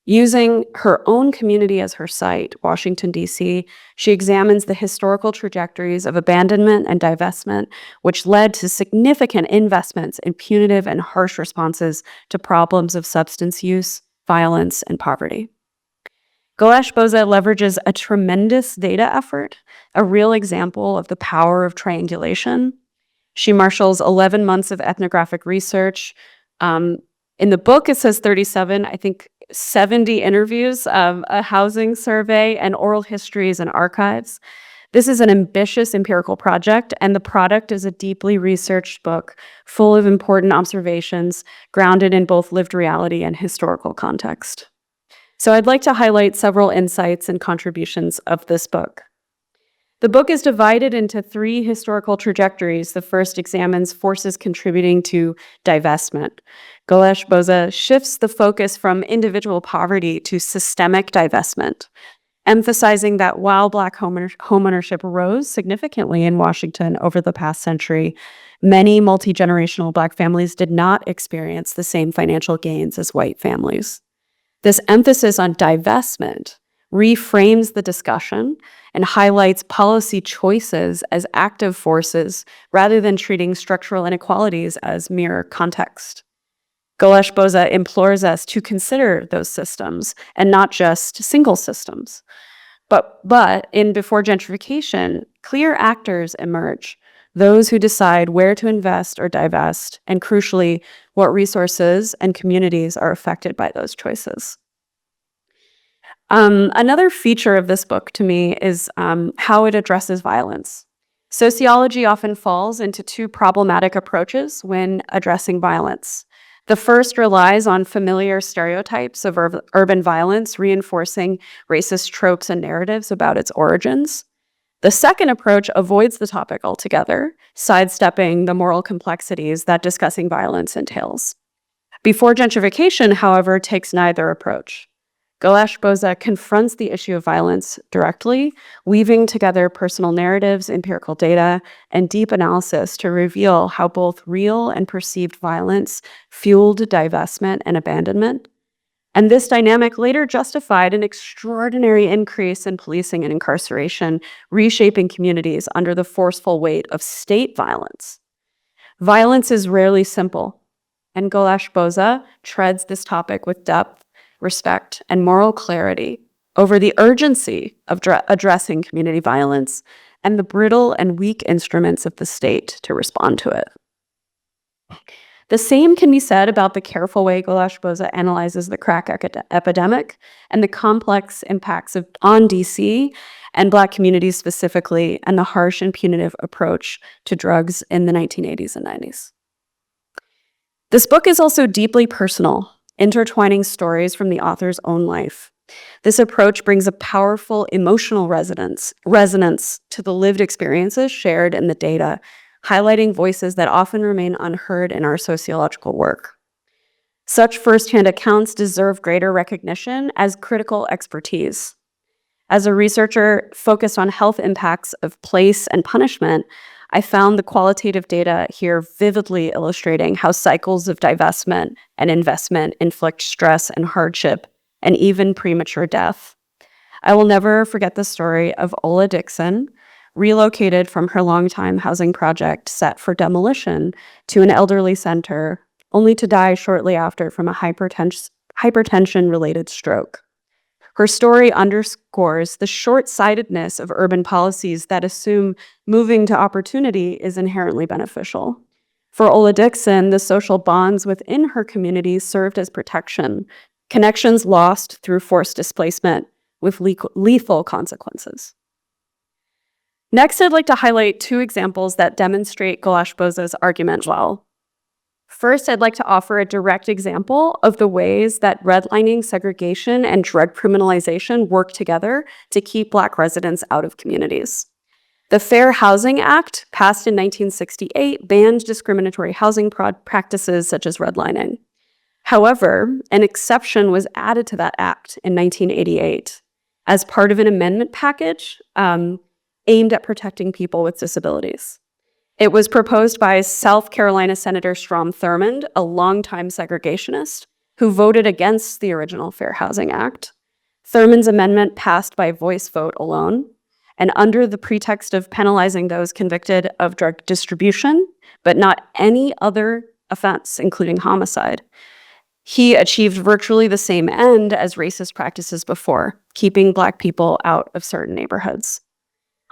Using her own community as her site, Washington, D.C., she examines the historical trajectories of abandonment and divestment, which led to significant investments in punitive and harsh responses to problems of substance use, violence, and poverty. Golash-Boza leverages a tremendous data effort, a real example of the power of triangulation. She marshals 11 months of ethnographic research. In the book, it says 37, I think 70 interviews, a housing survey, and oral histories and archives. This is an ambitious empirical project, and the product is a deeply researched book full of important observations grounded in both lived reality and historical context. So I'd like to highlight several insights and contributions of this book. The book is divided into 3 historical trajectories. The first examines forces contributing to divestment. Golash-Boza shifts the focus from individual poverty to systemic divestment, emphasizing that while Black homeownership rose significantly in Washington over the past century, many multi-generational Black families did not experience the same financial gains as white families. This emphasis on divestment reframes the discussion and highlights policy choices as active forces rather than treating structural inequalities as mere context. Golash-Boza implores us to consider those systems and not just single systems. But in Before Gentrification, clear actors emerge, those who decide where to invest or divest, and crucially, what resources and communities are affected by those choices. Another feature of this book to me is how it addresses violence. Sociology often falls into 2 problematic approaches when addressing violence. The first relies on familiar stereotypes of urban violence, reinforcing racist tropes and narratives about its origins. The second approach avoids the topic altogether, sidestepping the moral complexities that discussing violence entails. Before Gentrification, however, takes neither approach. Golash-Boza confronts the issue of violence directly, weaving together personal narratives, empirical data, and deep analysis to reveal how both real and perceived violence fueled divestment and abandonment. And this dynamic later justified an extraordinary increase in policing and incarceration, reshaping communities under the forceful weight of state violence. Violence is rarely simple, and Golash-Boza treads this topic with depth, respect, and moral clarity over the urgency of addressing community violence and the brittle and weak instruments of the state to respond to it. The same can be said about the careful way Golash-Boza analyzes the crack epidemic and the complex impacts on DC and Black communities specifically, and the harsh and punitive approach to drugs in the 1980s and 90s. This book is also deeply personal, intertwining stories from the author's own life. This approach brings a powerful emotional resonance to the lived experiences shared in the data, highlighting voices that often remain unheard in our sociological work. Such firsthand accounts deserve greater recognition as critical expertise. As a researcher focused on health impacts of place and punishment, I found the qualitative data here vividly illustrating how cycles of divestment and investment inflict stress and hardship, and even premature death. I will never forget the story of Ola Dixon, relocated from her longtime housing project set for demolition to an elderly center, only to die shortly after from a hypertension-related stroke. Her story underscores the short-sightedness of urban policies that assume moving to opportunity is inherently beneficial. For Ola Dixon, the social bonds within her community served as protection, connections lost through forced displacement with lethal consequences. Next, I'd like to highlight 2 examples that demonstrate Golash-Boza's argument well. First, I'd like to offer a direct example of the ways that redlining, segregation, and drug criminalization work together to keep Black residents out of communities. The Fair Housing Act, passed in 1968, banned discriminatory housing practices such as redlining. However, an exception was added to that act in 1988 as part of an amendment package aimed at protecting people with disabilities. It was proposed by South Carolina Senator Strom Thurmond, a longtime segregationist, who voted against the original Fair Housing Act. Thurmond's amendment passed by voice vote alone, and under the pretext of penalizing those convicted of drug distribution, but not any other offense, including homicide, he achieved virtually the same end as racist practices before, keeping Black people out of certain neighborhoods.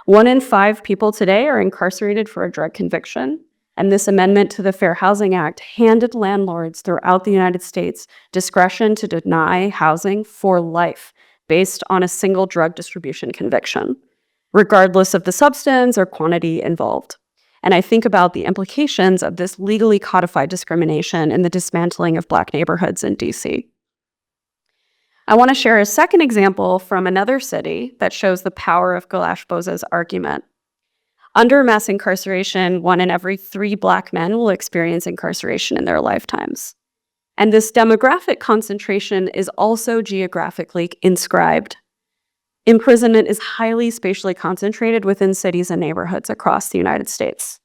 1 in 5 people today are incarcerated for a drug conviction, and this amendment to the Fair Housing Act handed landlords throughout the United States discretion to deny housing for life based on a single drug distribution conviction, regardless of the substance or quantity involved. And I think about the implications of this legally codified discrimination in the dismantling of Black neighborhoods in DC. I want to share a second example from another city that shows the power of Golash-Boza's argument. Under mass incarceration, 1 in every 3 Black men will experience incarceration in their lifetimes. And this demographic concentration is also geographically inscribed. Imprisonment is highly spatially concentrated within cities and neighborhoods across the United States.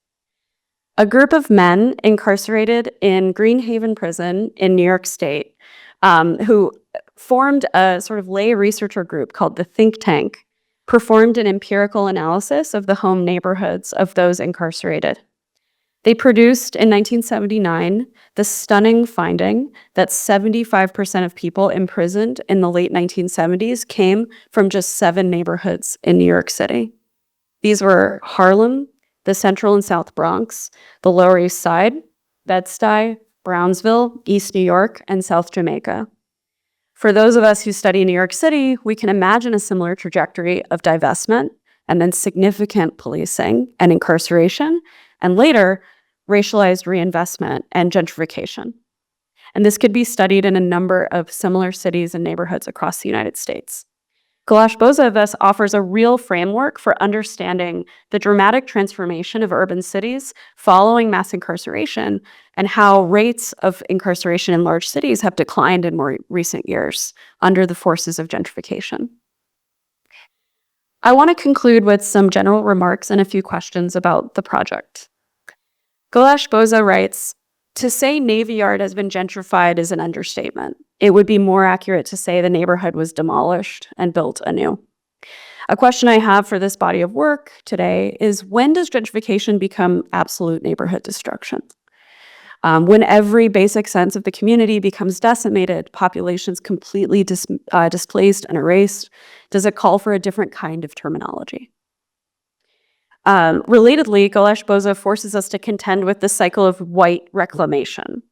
A group of men incarcerated in Greenhaven Prison in New York State, who formed a sort of lay researcher group called the Think Tank, performed an empirical analysis of the home neighborhoods of those incarcerated. They produced in 1979 the stunning finding that 75% of people imprisoned in the late 1970s came from just 7 neighborhoods in New York City. These were Harlem, the Central and South Bronx, the Lower East Side, Bed-Stuy, Brownsville, East New York, and South Jamaica. For those of us who study New York City, we can imagine a similar trajectory of divestment and then significant policing and incarceration, and later, racialized reinvestment and gentrification. And this could be studied in a number of similar cities and neighborhoods across the United States. Golash-Boza thus offers a real framework for understanding the dramatic transformation of urban cities following mass incarceration and how rates of incarceration in large cities have declined in more recent years under the forces of gentrification. I want to conclude with some general remarks and a few questions about the project. Golash-Boza writes, "To say Navy Yard has been gentrified is an understatement. It would be more accurate to say the neighborhood was demolished and built anew." A question I have for this body of work today is, when does gentrification become absolute neighborhood destruction? When every basic sense of the community becomes decimated, populations completely displaced and erased, does it call for a different kind of terminology? Relatedly, Golash-Boza forces us to contend with the cycle of white reclamation.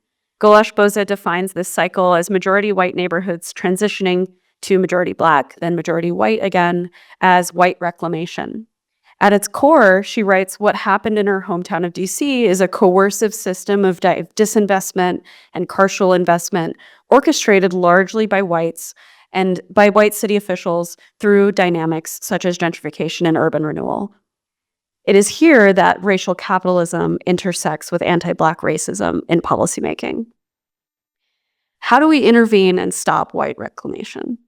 Golash-Boza defines this cycle as majority white neighborhoods transitioning to majority Black, then majority white again, as white reclamation. At its core, she writes, what happened in her hometown of DC is a coercive system of disinvestment and carceral investment orchestrated largely by whites and by white city officials through dynamics such as gentrification and urban renewal. It is here that racial capitalism intersects with anti-Black racism in policymaking. How do we intervene and stop white reclamation?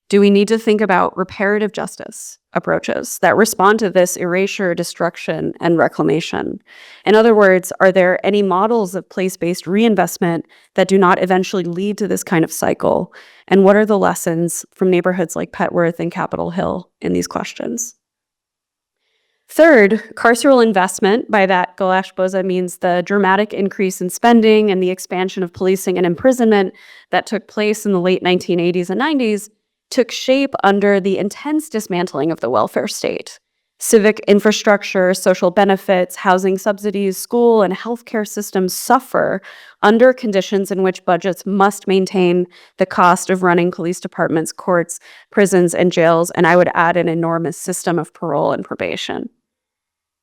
Do we need to think about reparative justice approaches that respond to this erasure, destruction, and reclamation? In other words, are there any models of place-based reinvestment that do not eventually lead to this kind of cycle? And what are the lessons from neighborhoods like Petworth and Capitol Hill in these questions? Third, carceral investment, by that Golash-Boza means the dramatic increase in spending and the expansion of policing and imprisonment that took place in the late 1980s and 90s, took shape under the intense dismantling of the welfare state. Civic infrastructure, social benefits, housing subsidies, school and healthcare systems suffer under conditions in which budgets must maintain the cost of running police departments, courts, prisons, and jails, and I would add an enormous system of parole and probation.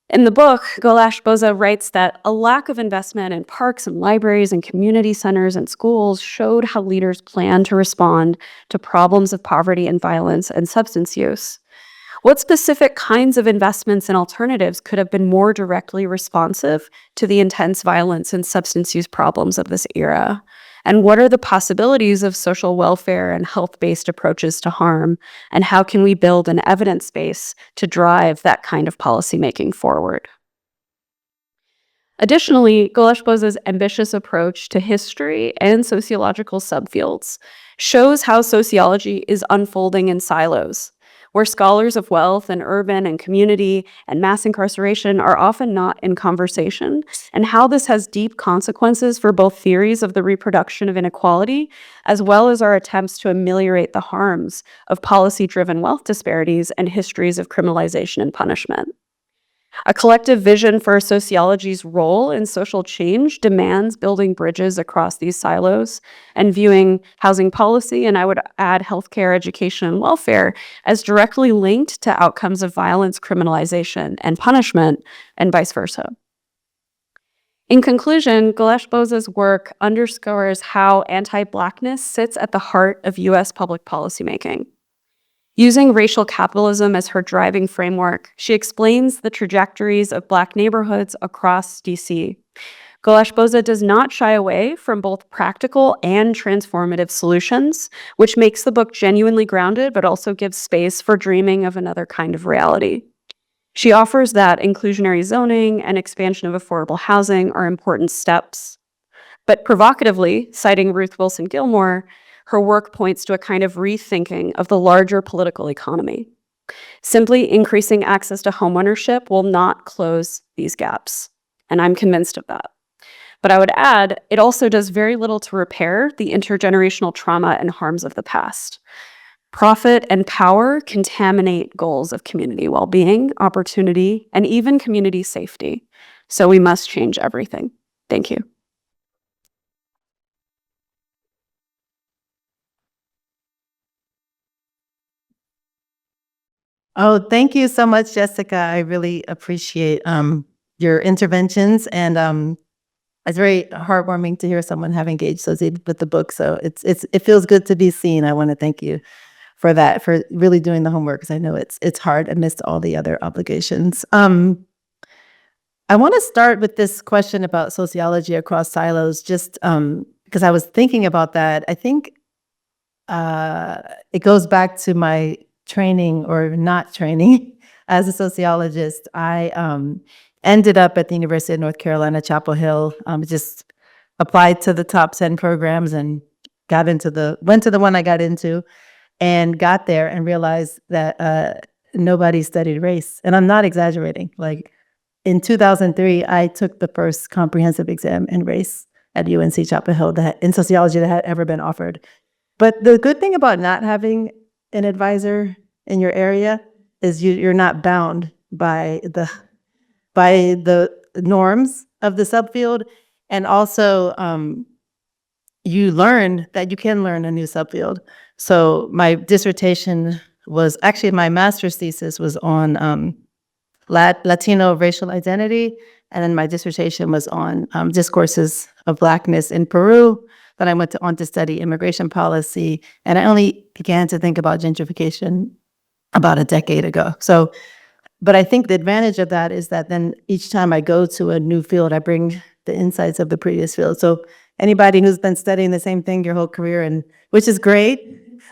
In the book, Golash-Boza writes that a lack of investment in parks and libraries and community centers and schools showed how leaders plan to respond to problems of poverty and violence and substance use. What specific kinds of investments and alternatives could have been more directly responsive to the intense violence and substance use problems of this era? And what are the possibilities of social welfare and health-based approaches to harm? And how can we build an evidence base to drive that kind of policymaking forward? Additionally, Golash-Boza's ambitious approach to history and sociological subfields shows how sociology is unfolding in silos, where scholars of wealth and urban and community and mass incarceration are often not in conversation, and how this has deep consequences for both theories of the reproduction of inequality, as well as our attempts to ameliorate the harms of policy-driven wealth disparities and histories of criminalization and punishment. A collective vision for sociology's role in social change demands building bridges across these silos and viewing housing policy, and I would add healthcare, education, and welfare, as directly linked to outcomes of violence, criminalization, and punishment, and vice versa. In conclusion, Golash-Boza's work underscores how anti-Blackness sits at the heart of U.S. public policymaking. Using racial capitalism as her driving framework, she explains the trajectories of Black neighborhoods across DC. Golash-Boza does not shy away from both practical and transformative solutions, which makes the book genuinely grounded, but also gives space for dreaming of another kind of reality. She offers that inclusionary zoning and expansion of affordable housing are important steps. But provocatively, citing Ruth Wilson Gilmore, her work points to a kind of rethinking of the larger political economy. Simply increasing access to homeownership will not close these gaps, and I'm convinced of that. But I would add, it also does very little to repair the intergenerational trauma and harms of the past. Profit and power contaminate goals of community well-being, opportunity, and even community safety. So we must change everything. Thank you. Oh, thank you so much, Jessica. I really appreciate your interventions, and it's very heartwarming to hear someone have engaged so deep with the book. So it feels good to be seen. I want to thank you for that, for really doing the homework, because I know it's hard amidst all the other obligations. I want to start with this question about sociology across silos, just because I was thinking about that. I think it goes back to my training or not training as a sociologist. I ended up at the University of North Carolina, Chapel Hill, just applied to the top 10 programs and went to the one I got into, and got there and realized that nobody studied race. And I'm not exaggerating. Like, in 2003, I took the first comprehensive exam in race at UNC Chapel Hill in sociology that had ever been offered. But the good thing about not having an advisor in your area is you're not bound by the norms of the subfield, and also you learn that you can learn a new subfield. So my dissertation was actually, my master's thesis was on Latino racial identity, and then my dissertation was on discourses of Blackness in Peru. Then I went on to study immigration policy, and I only began to think about gentrification about a decade ago. So, but I think the advantage of that is that then each time I go to a new field, I bring the insights of the previous field. So anybody who's been studying the same thing your whole career, and which is great,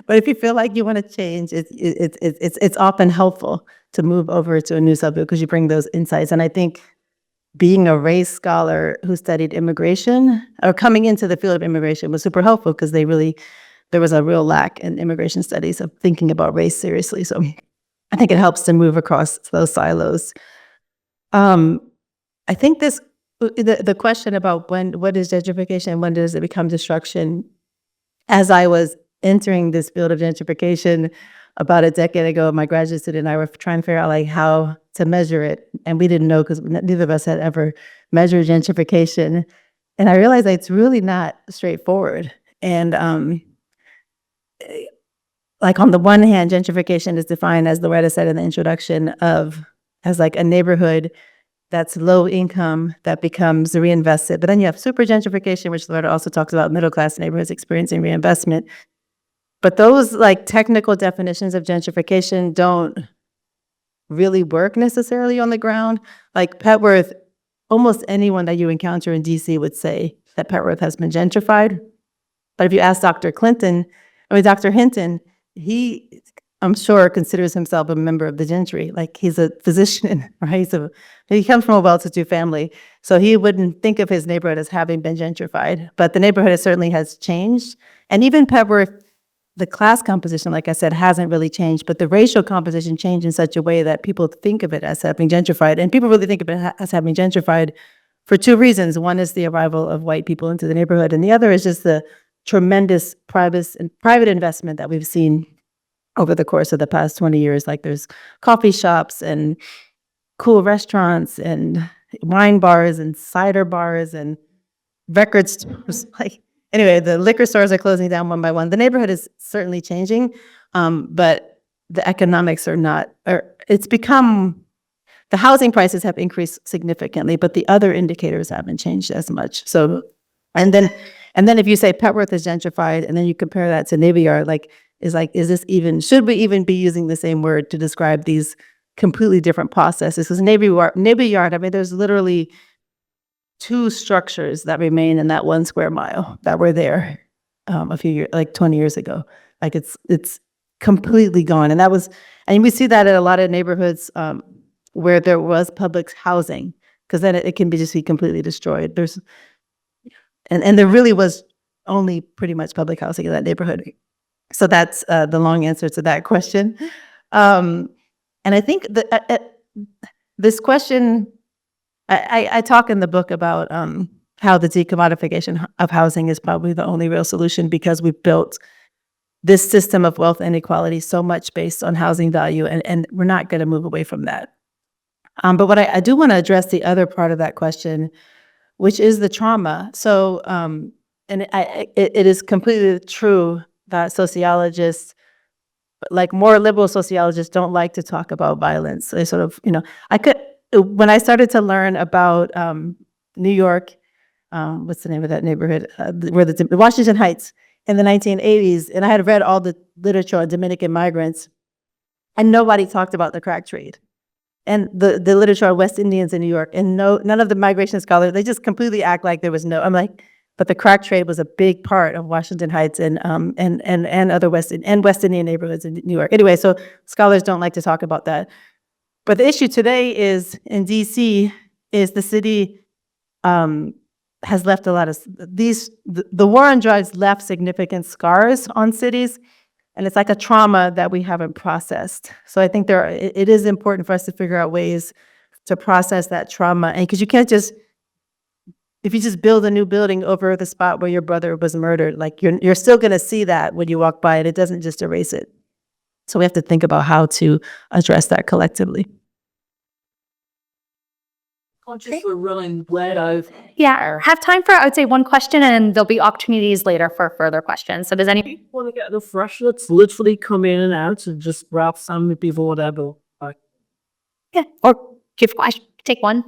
but if you feel like you want to change, it's often helpful to move over to a new subfield because you bring those insights. And I think being a race scholar who studied immigration, or coming into the field of immigration, was super helpful because there was a real lack in immigration studies of thinking about race seriously. So I think it helps to move across those silos. I think the question about what is gentrification, when does it become destruction? As I was entering this field of gentrification about a decade ago, my graduate student and I were trying to figure out like how to measure it, and we didn't know because neither of us had ever measured gentrification. And I realized that it's really not straightforward. And like, on the one hand, gentrification is defined, as Loretta said in the introduction, as like a neighborhood that's low income that becomes reinvested. But then you have super gentrification, which Loretta also talks about, middle class neighborhoods experiencing reinvestment. But those like technical definitions of gentrification don't really work necessarily on the ground. Like Petworth, almost anyone that you encounter in DC would say that Petworth has been gentrified. But if you ask Dr. Hinton, he, I'm sure, considers himself a member of the gentry. Like he's a physician, right? He comes from a well-to-do family. So he wouldn't think of his neighborhood as having been gentrified. But the neighborhood certainly has changed. And even Petworth, the class composition, like I said, hasn't really changed, but the racial composition changed in such a way that people think of it as having gentrified. And people really think of it as having gentrified for two reasons. One is the arrival of white people into the neighborhood, and the other is just the tremendous private investment that we've seen over the course of the past 20 years. Like there's coffee shops and cool restaurants and wine bars and cider bars and record stores. Anyway, the liquor stores are closing down one by one. The neighborhood is certainly changing, but the economics are not, or it's become, the housing prices have increased significantly, but the other indicators haven't changed as much. So, and then if you say Petworth is gentrified, and then you compare that to Navy Yard, should we even be using the same word to describe these completely different processes? Because Navy Yard, I mean, there's literally two structures that remain in that 1 square mile that were there a few years, like 20 years ago. Like it's completely gone. And we see that in a lot of neighborhoods where there was public housing, because then it can be completely destroyed. And there really was only pretty much public housing in that neighborhood. So that's the long answer to that question. And I think this question, I talk in the book about how the decommodification of housing is probably the only real solution, because we've built this system of wealth inequality so much based on housing value, and we're not going to move away from that. But what I do want to address the other part of that question, which is the trauma. So, it is completely true that sociologists, like more liberal sociologists, don't like to talk about violence. They sort of, when I started to learn about New York, what's the name of that neighborhood? Where the Washington Heights in the 1980s, and I had read all the literature on Dominican migrants, and nobody talked about the crack trade. And the literature on West Indians in New York, and none of the migration scholars, they just completely act like there was no. I'm like, but the crack trade was a big part of Washington Heights and other West Indian neighborhoods in New York. Anyway, so scholars don't like to talk about that. But the issue today is in DC is the city has left a lot of the war on drugs left significant scars on cities. And it's like a trauma that we haven't processed. So I think it is important for us to figure out ways to process that trauma. And because you can't if you just build a new building over the spot where your brother was murdered, like you're still going to see that when you walk by it. It doesn't just erase it. So we have to think about how to address that collectively. Conscious we're running late over. Yeah, have time for, I would say, one question, and there'll be opportunities later for further questions. So does any Want to get the fresh? Let's literally come in and out and just grab some before whatever. or give question, take one.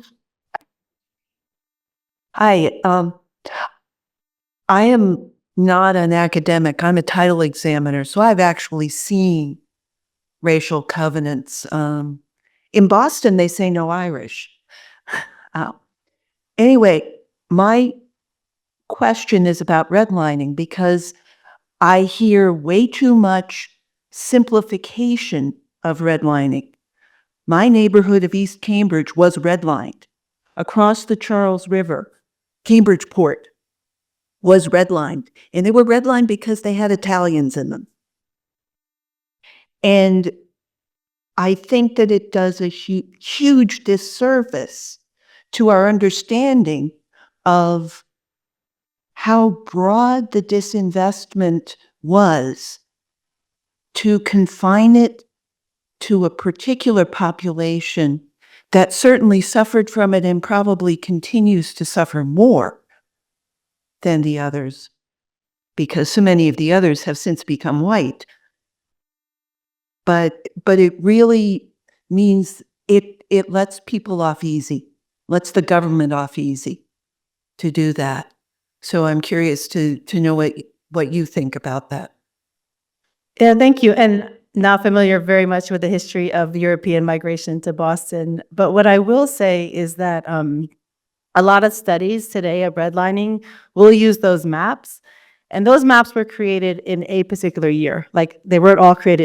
Hi, I am not an academic. I'm a title examiner, so I've actually seen racial covenants. In Boston, they say no Irish. Anyway, my question is about redlining, because I hear way too much simplification of redlining. My neighborhood of East Cambridge was redlined. Across the Charles River, Cambridgeport was redlined. And they were redlined because they had Italians in them. And I think that it does a huge disservice to our understanding of how broad the disinvestment was to confine it to a particular population that certainly suffered from it and probably continues to suffer more than the others, because so many of the others have since become white. But it really means it lets people off easy. lets the government off easy to do that. So I'm curious to know what you think about that. Yeah, thank you. And not familiar very much with the history of European migration to Boston. But what I will say is that a lot of studies today of redlining will use those maps. And those maps were created in a particular year. Like they weren't all created